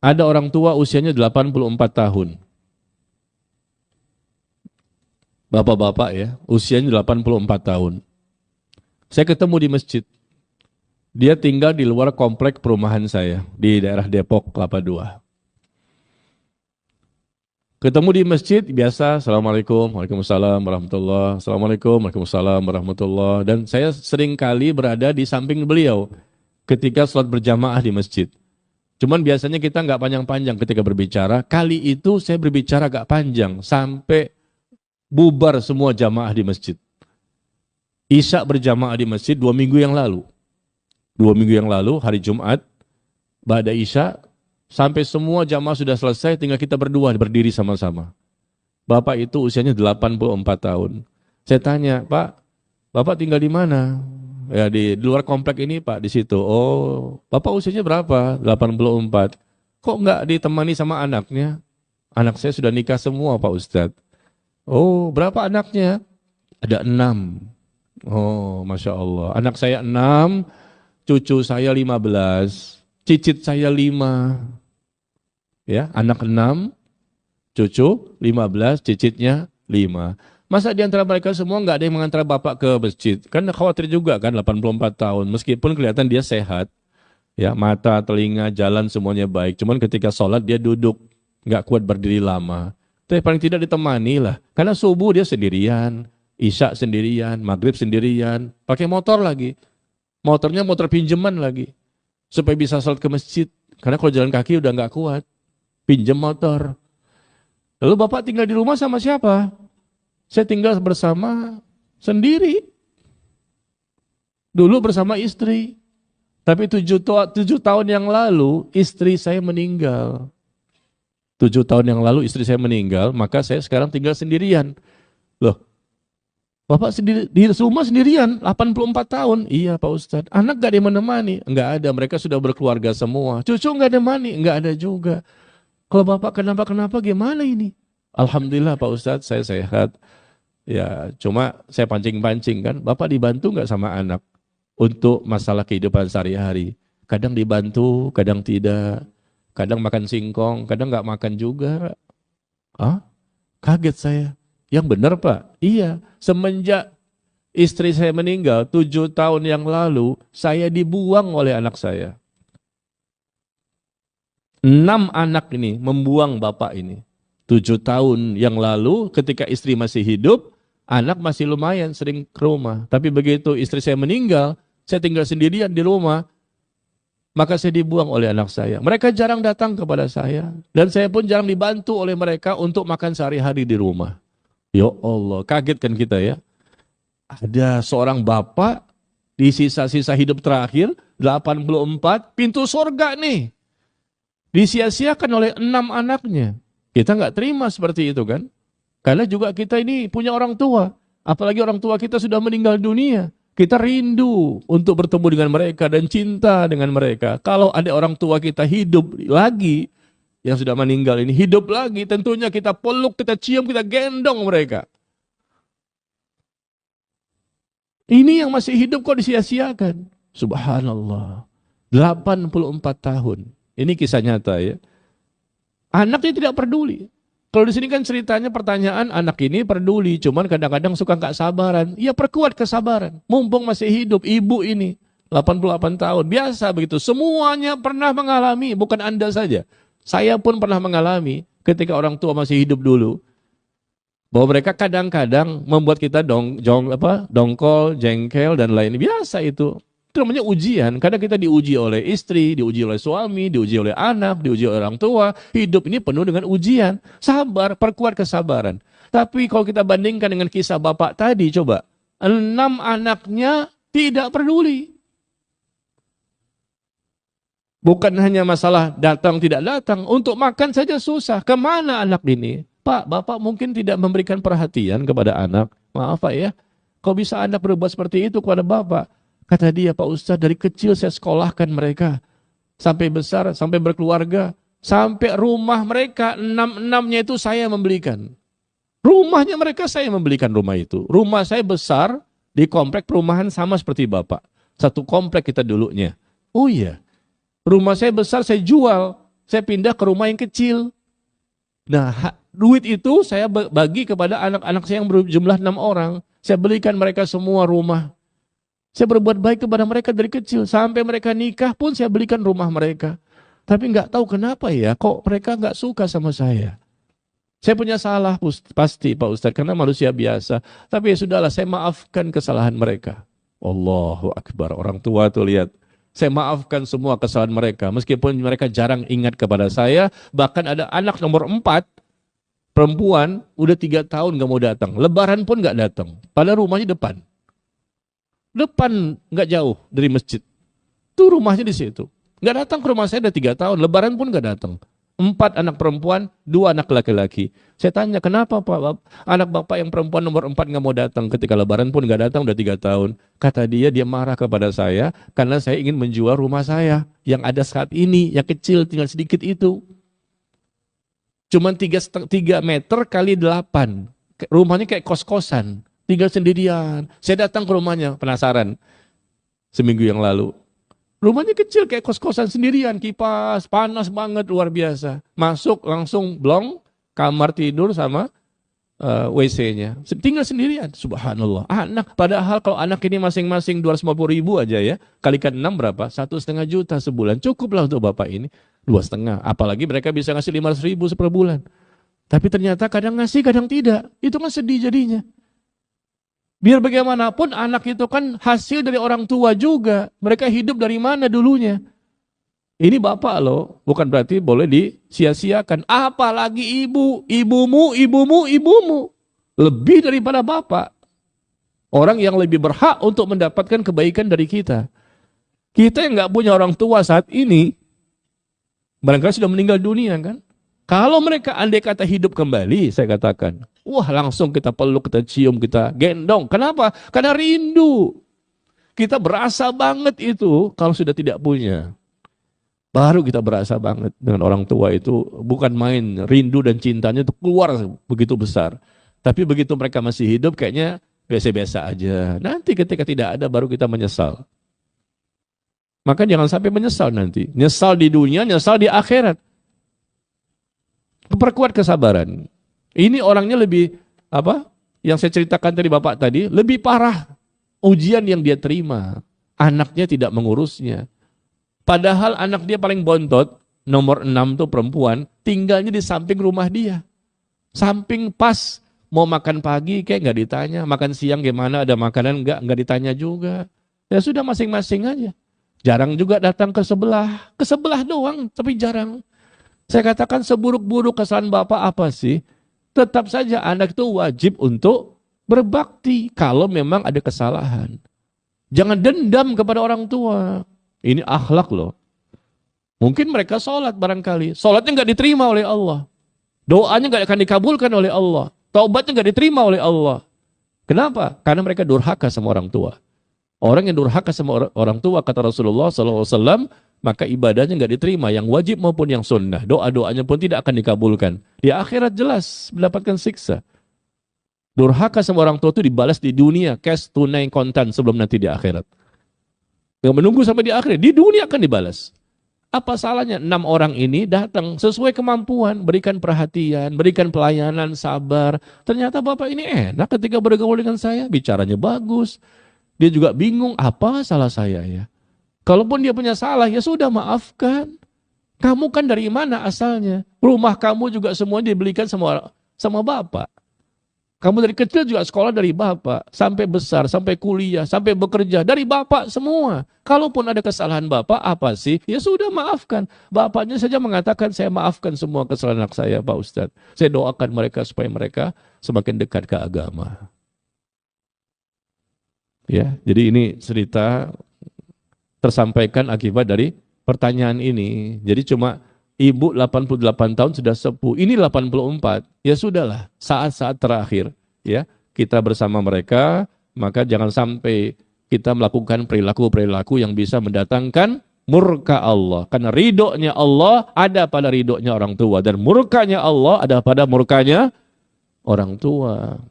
Ada orang tua usianya 84 tahun. Bapak-bapak ya, usianya 84 tahun. Saya ketemu di masjid. Dia tinggal di luar komplek perumahan saya di daerah Depok, Kelapa II. Ketemu di masjid biasa, Assalamualaikum, Waalaikumsalam, warahmatullah, Assalamualaikum, Waalaikumsalam, warahmatullah. Dan saya sering kali berada di samping beliau ketika sholat berjamaah di masjid. Cuman biasanya kita nggak panjang-panjang ketika berbicara. Kali itu saya berbicara agak panjang sampai bubar semua jamaah di masjid. Isya berjamaah di masjid 2 minggu yang lalu. 2 minggu yang lalu, hari Jumat, ba'da Isya, sampai semua jamaah sudah selesai, tinggal kita berdua berdiri sama-sama. Bapak itu usianya 84 tahun. Saya tanya, Pak, Bapak tinggal di mana? Ya di luar komplek ini Pak, di situ. Oh, Bapak usianya berapa? 84. Kok enggak ditemani sama anaknya? Anak saya sudah nikah semua Pak Ustadz. Oh, berapa anaknya? Ada 6. Oh, Masya Allah. Anak saya 6, cucu saya 15, cicit saya 5. Ya, anak 6, cucu 15, cicitnya 5. Masa di antara mereka semua nggak ada yang mengantar bapak ke masjid? Kan khawatir juga kan 84 tahun. Meskipun kelihatan dia sehat. Ya, mata, telinga, jalan semuanya baik. Cuman ketika sholat dia duduk. Nggak kuat berdiri lama. Tapi paling tidak ditemani lah. Karena subuh dia sendirian. Isya sendirian. Maghrib sendirian. Pakai motor lagi. Motornya motor pinjaman lagi. Supaya bisa sholat ke masjid. Karena kalau jalan kaki udah nggak kuat. Pinjam motor. Lalu bapak tinggal di rumah sama siapa? Saya tinggal bersama sendiri. Dulu bersama istri. Tapi 7 tahun yang lalu istri saya meninggal. 7 tahun yang lalu istri saya meninggal, maka saya sekarang tinggal sendirian. Loh, Bapak sendiri, di rumah sendirian, 84 tahun. Iya Pak Ustadz. Anak gak ada yang menemani? Enggak ada, mereka sudah berkeluarga semua. Cucu gak ada mani? Enggak ada juga. Kalau Bapak kenapa-kenapa gimana ini? Alhamdulillah Pak Ustadz, saya sehat. Ya, cuma saya pancing-pancing kan, Bapak dibantu nggak sama anak untuk masalah kehidupan sehari-hari? Kadang dibantu, kadang tidak. Kadang makan singkong, kadang nggak makan juga. Ah, kaget saya. Yang benar Pak? Iya, semenjak istri saya meninggal 7 tahun yang lalu, saya dibuang oleh anak saya. 6 anak ini membuang bapak ini. 7 tahun yang lalu ketika istri masih hidup, anak masih lumayan sering ke rumah. Tapi begitu istri saya meninggal, saya tinggal sendirian di rumah, maka saya dibuang oleh anak saya. Mereka jarang datang kepada saya. Dan saya pun jarang dibantu oleh mereka untuk makan sehari-hari di rumah. Ya Allah, kaget kan kita ya. Ada seorang bapak di sisa-sisa hidup terakhir, 84, pintu surga nih. Disia-siakan oleh 6 anaknya. Kita nggak terima seperti itu kan. Karena juga kita ini punya orang tua. Apalagi orang tua kita sudah meninggal dunia. Kita rindu untuk bertemu dengan mereka dan cinta dengan mereka. Kalau ada orang tua kita hidup lagi, yang sudah meninggal ini hidup lagi, tentunya kita peluk, kita cium, kita gendong mereka. Ini yang masih hidup kok disia-siakan. Subhanallah. 84 tahun. Ini kisah nyata ya. Anaknya tidak peduli. Kalau di sini kan ceritanya pertanyaan anak ini peduli, cuman kadang-kadang suka nggak sabaran. Ya perkuat kesabaran. Mumpung masih hidup ibu ini 88 tahun. Biasa begitu. Semuanya pernah mengalami, bukan Anda saja. Saya pun pernah mengalami ketika orang tua masih hidup dulu. Bahwa mereka kadang-kadang membuat kita dongkol, jengkel dan lain. Biasa itu. Itu namanya ujian. Kadang kita diuji oleh istri, diuji oleh suami, diuji oleh anak, diuji oleh orang tua. Hidup ini penuh dengan ujian. Sabar, perkuat kesabaran. Tapi kalau kita bandingkan dengan kisah bapak tadi, coba. 6 anaknya tidak peduli. Bukan hanya masalah datang tidak datang. Untuk makan saja susah. Kemana anak ini? Pak, bapak mungkin tidak memberikan perhatian kepada anak. Maaf Pak ya. Kok bisa anak berbuat seperti itu kepada bapak? Kata dia, Pak Ustadz, dari kecil saya sekolahkan mereka. Sampai besar, sampai berkeluarga. Sampai rumah mereka, 6-6-nya itu saya membelikan. Rumahnya mereka saya membelikan rumah itu. Rumah saya besar, di komplek perumahan sama seperti Bapak. Satu komplek kita dulunya. Oh iya, rumah saya besar saya jual. saya pindah ke rumah yang kecil. Nah, duit itu saya bagi kepada anak-anak saya yang berjumlah 6 orang. Saya belikan mereka semua rumah. Saya berbuat baik kepada mereka dari kecil. Sampai mereka nikah pun saya belikan rumah mereka. Tapi nggak tahu kenapa ya, kok mereka nggak suka sama saya. Saya punya salah pasti Pak Ustadz, karena manusia biasa. Tapi ya sudahlah, saya maafkan kesalahan mereka. Allahu Akbar, orang tua tuh lihat. Saya maafkan semua kesalahan mereka. Meskipun mereka jarang ingat kepada saya. Bahkan ada anak nomor 4, perempuan, udah 3 tahun gak mau datang. Lebaran pun gak datang. Padahal rumahnya depan. Depan gak jauh dari masjid. Itu rumahnya di situ. Gak datang ke rumah saya udah 3 tahun. Lebaran pun gak datang. 4 anak perempuan, 2 anak laki-laki. Saya tanya, kenapa Pak? Anak bapak yang perempuan nomor 4 gak mau datang. Ketika lebaran pun gak datang, udah 3 tahun. Kata dia marah kepada saya, karena saya ingin menjual rumah saya. Yang ada saat ini, yang kecil, tinggal sedikit itu. Cuman 3 meter kali 8. Rumahnya kayak kos-kosan. Tinggal sendirian. Saya datang ke rumahnya, penasaran. Seminggu yang lalu. Rumahnya kecil kayak kos-kosan sendirian, kipas, panas banget, luar biasa. Masuk langsung blong, kamar tidur sama WC-nya. Tinggal sendirian, subhanallah. Anak, padahal kalau anak ini masing-masing 250.000 aja ya, kalikan 6 berapa? 1,5 juta sebulan. Cukuplah untuk bapak ini, 2,5. Apalagi mereka bisa ngasih 500.000 per bulan. Tapi ternyata kadang ngasih, kadang tidak. Itu kan sedih jadinya. Biar bagaimanapun anak itu kan hasil dari orang tua juga. Mereka hidup dari mana dulunya? Ini bapak loh, bukan berarti boleh disia-siakan. Apalagi ibumu. Lebih daripada bapak. Orang yang lebih berhak untuk mendapatkan kebaikan dari kita. Kita yang nggak punya orang tua saat ini, barangkali sudah meninggal dunia kan? Kalau mereka andai kata hidup kembali, saya katakan, wah langsung kita peluk, kita cium, kita gendong. Kenapa? Karena rindu. Kita berasa banget itu kalau sudah tidak punya. Baru kita berasa banget dengan orang tua itu. Bukan main, rindu dan cintanya itu keluar begitu besar. Tapi begitu mereka masih hidup kayaknya biasa-biasa aja. Nanti ketika tidak ada baru kita menyesal. Maka jangan sampai menyesal nanti. Nyesal di dunia, nyesal di akhirat. Perkuat kesabaran. Ini orangnya lebih, yang saya ceritakan tadi bapak tadi, lebih parah ujian yang dia terima. Anaknya tidak mengurusnya. Padahal anak dia paling bontot, nomor 6 tuh perempuan, tinggalnya di samping rumah dia. Samping pas, mau makan pagi kayak nggak ditanya, makan siang gimana, ada makanan nggak ditanya juga. Ya sudah masing-masing aja. Jarang juga datang ke sebelah doang, tapi jarang. Saya katakan seburuk-buruk kesalahan bapak apa sih? Tetap saja anak itu wajib untuk berbakti kalau memang ada kesalahan. Jangan dendam kepada orang tua. Ini akhlak loh. Mungkin mereka sholat barangkali. Sholatnya nggak diterima oleh Allah. Doanya nggak akan dikabulkan oleh Allah. Taubatnya nggak diterima oleh Allah. Kenapa? Karena mereka durhaka sama orang tua. Orang yang durhaka sama orang tua, kata Rasulullah SAW, maka ibadahnya nggak diterima, yang wajib maupun yang sunnah. Doa-doanya pun tidak akan dikabulkan. Di akhirat jelas mendapatkan siksa. Durhaka sama orang tua itu dibalas di dunia, cash, tunai, kontan sebelum nanti di akhirat. Yang menunggu sampai di akhirat, di dunia akan dibalas. Apa salahnya 6 orang ini datang sesuai kemampuan, berikan perhatian, berikan pelayanan, sabar. Ternyata bapak ini enak ketika bergaul dengan saya, bicaranya bagus. Dia juga bingung, apa salah saya ya? Kalaupun dia punya salah, ya sudah maafkan. Kamu kan dari mana asalnya? Rumah kamu juga semua dibelikan sama bapak. Kamu dari kecil juga sekolah dari bapak. Sampai besar, sampai kuliah, sampai bekerja. Dari bapak semua. Kalaupun ada kesalahan bapak, apa sih? Ya sudah maafkan. Bapaknya saja mengatakan, saya maafkan semua kesalahan anak saya Pak Ustadz. Saya doakan mereka supaya mereka semakin dekat ke agama. Ya, jadi ini cerita tersampaikan akibat dari pertanyaan ini. Jadi cuma ibu 88 tahun sudah sepuh, ini 84. Ya sudahlah, saat-saat terakhir ya kita bersama mereka, maka jangan sampai kita melakukan perilaku-perilaku yang bisa mendatangkan murka Allah. Karena ridhonya Allah ada pada ridhonya orang tua, dan murkanya Allah ada pada murkanya orang tua.